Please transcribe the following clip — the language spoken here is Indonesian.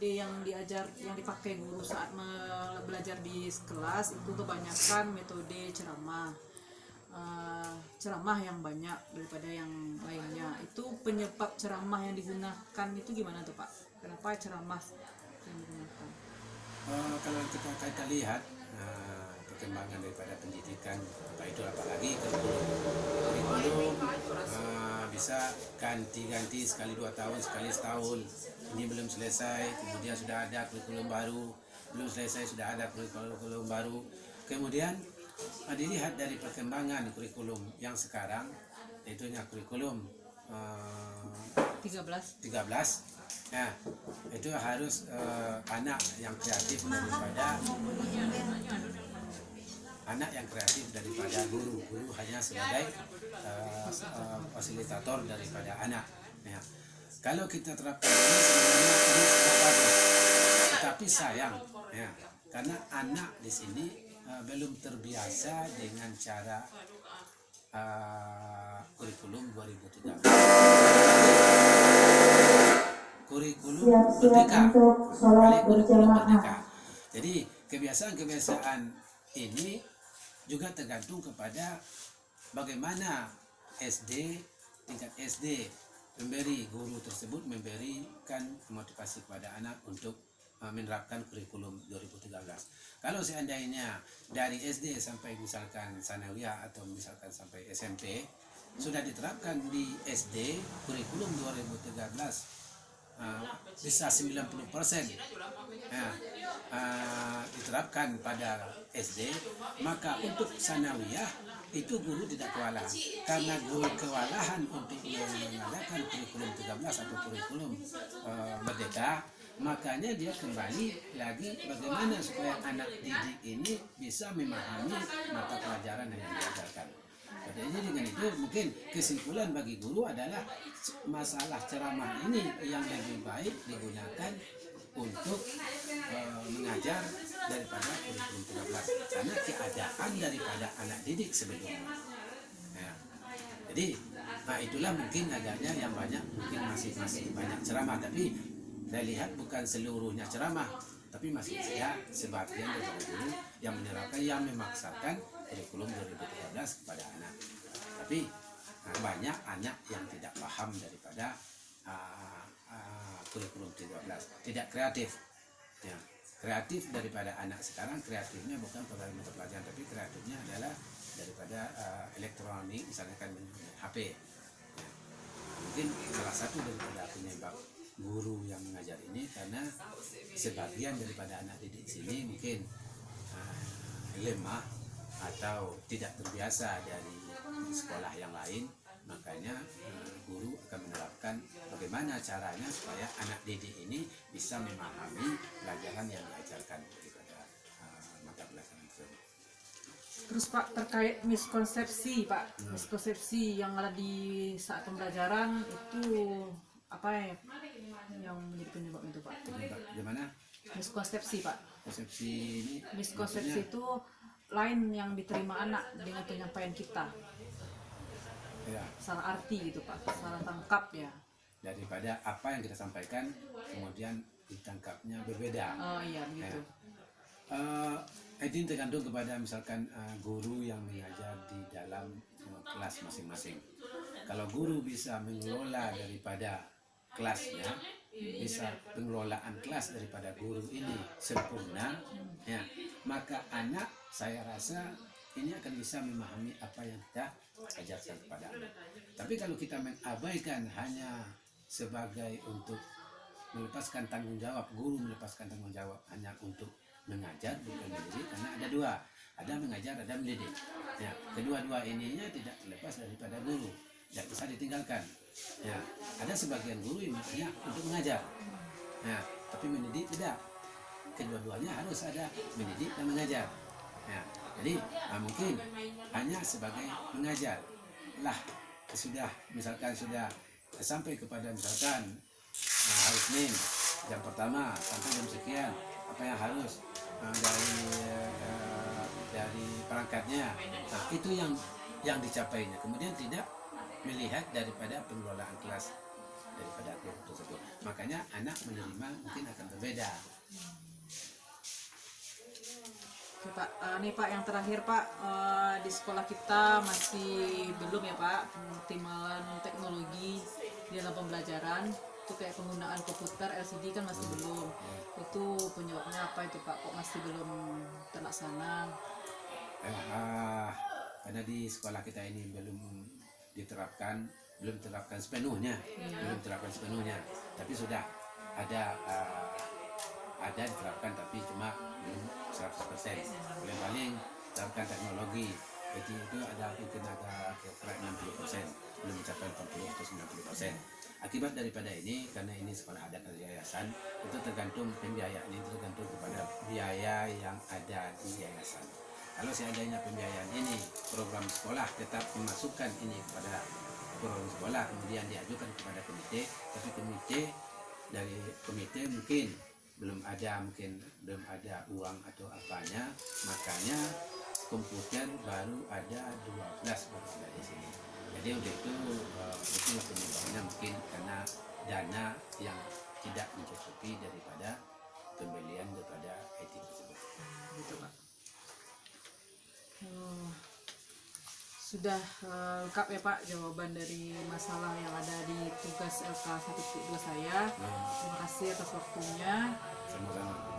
yang dipakai guru saat belajar di kelas itu kebanyakan metode ceramah. Ceramah yang banyak daripada yang lainnya. Itu penyebab ceramah yang digunakan itu gimana tuh Pak? Kenapa ceramah yang digunakan? Kalau kita lihat perkembangan daripada pendidikan, itu apalagi kurikulum bisa ganti-ganti sekali 2 tahun, sekali setahun. Ini belum selesai, kemudian sudah ada kurikulum baru, belum selesai sudah ada kurikulum baru. Kemudian dilihat dari perkembangan kurikulum yang sekarang, yaitu kurikulum 13. Nah, itu harus anak yang kreatif daripada guru hanya sebagai fasilitator daripada anak. Ya. Kalau kita terapkan ini sebenarnya ini sudah bagus, tetapi sayang, ya, karena anak di sini belum terbiasa dengan cara kurikulum 2013. Kurikulum merdeka. Jadi kebiasaan-kebiasaan ini juga tergantung kepada bagaimana tingkat SD guru tersebut memberikan motivasi kepada anak untuk menerapkan kurikulum 2013. Kalau seandainya dari SD sampai misalkan sanawiyah atau misalkan sampai SMP sudah diterapkan di SD kurikulum 2013 bisa 90% diterapkan pada SD, maka untuk sanawiyah itu guru tidak kewalahan, karena guru kewalahan untuk mengadakan kurikulum 13 atau kurikulum merdeka. Makanya dia kembali lagi bagaimana supaya anak didik ini bisa memahami mata pelajaran yang diajarkan. Jadi dengan itu mungkin kesimpulan bagi guru adalah masalah ceramah ini yang lebih baik digunakan untuk mengajar daripada kurikulum 13 karena keadaan daripada anak didik sebelumnya. Ya. Jadi itulah mungkin agaknya yang banyak mungkin masih banyak ceramah, tapi saya lihat bukan seluruhnya ceramah, tapi masih ada sebagian dari guru yang menerapkan, yang memaksakan kurikulum 2013 kepada anak. Tapi banyak anak yang tidak paham daripada kurikulum 13, tidak kreatif. Ya, kreatif daripada anak sekarang, kreatifnya bukan pada mata pelajaran, tapi kreatifnya adalah daripada elektronik, misalnya kan HP. Ya, mungkin salah satu daripada penyebab guru yang mengajar ini karena sebagian daripada anak didik sini mungkin lemah atau tidak terbiasa dari sekolah yang lain, makanya guru akan menerapkan bagaimana caranya supaya anak didik ini bisa memahami pelajaran yang diajarkan daripada mata pelajaran tersebut. Terus Pak, terkait miskonsepsi Pak, miskonsepsi yang ada di saat pembelajaran itu apa ya yang menjadi penyebab itu Pak? Penyebab gimana? Miskonsepsi Pak. Konsepsi ini? Miskonsepsi itu lain yang diterima anak dengan penyampaian kita. Ya. Salah arti gitu Pak, salah tangkap ya. Daripada apa yang kita sampaikan kemudian ditangkapnya berbeda. Oh iya begitu. Itu tergantung kepada misalkan guru yang mengajar di dalam kelas masing-masing. Kalau guru bisa mengelola daripada kelasnya, bisa pengelolaan kelas daripada guru ini sempurna, ya, maka anak saya rasa ini akan bisa memahami apa yang kita ajarkan kepada anak. Tapi kalau kita mengabaikan hanya sebagai untuk melepaskan tanggung jawab, guru melepaskan tanggung jawab hanya untuk mengajar bukan mendidik, karena ada dua, ada mengajar, ada mendidik. Ya, kedua-dua ininya tidak terlepas daripada guru, tidak bisa ditinggalkan. Ya, ada sebagian guru yang hanya untuk mengajar, ya, tapi mendidik tidak. Kedua-duanya harus ada, mendidik dan mengajar. Ya, jadi mungkin hanya sebagai mengajar lah, sudah misalkan sudah sampai kepada misalkan hari Senin jam pertama sampai jam sekian, apa yang harus dari perangkatnya, nah itu yang dicapainya. Kemudian tidak melihat daripada pengelolaan kelas daripada guru tersebut. Makanya anak menerima mungkin akan berbeda. Oke Pak, nih Pak yang terakhir Pak, di sekolah kita masih belum ya Pak pengoptimalan teknologi di dalam pembelajaran. Itu kayak penggunaan komputer LCD kan masih belum. Itu penyebabnya apa itu Pak? Kok masih belum terlaksana? Karena di sekolah kita ini diterapkan sepenuhnya, belum terapkan sepenuhnya. Tapi sudah ada diterapkan, tapi cuma belum 100%. Paling terapkan teknologi, jadi itu ada mungkin kira-kira 60%, belum mencapai 80 atau 90%. Akibat daripada ini, karena ini sekolah adat atau yayasan, itu tergantung pembiayaan, itu tergantung kepada biaya yang ada di yayasan. Kalau seandainya pembiayaan ini, program sekolah tetap memasukkan ini kepada program sekolah, kemudian diajukan kepada komite, tapi dari komite mungkin belum ada uang atau apanya, makanya komputer baru ada 12 baru ada di sini. Jadi untuk itu itulah penyebabnya, mungkin karena dana yang tidak mencukupi daripada pembelian daripada IT tersebut. Gitu Pak. Sudah lengkap ya Pak jawaban dari masalah yang ada di tugas LK 1.2 saya. Terima kasih atas waktunya. Sama-sama.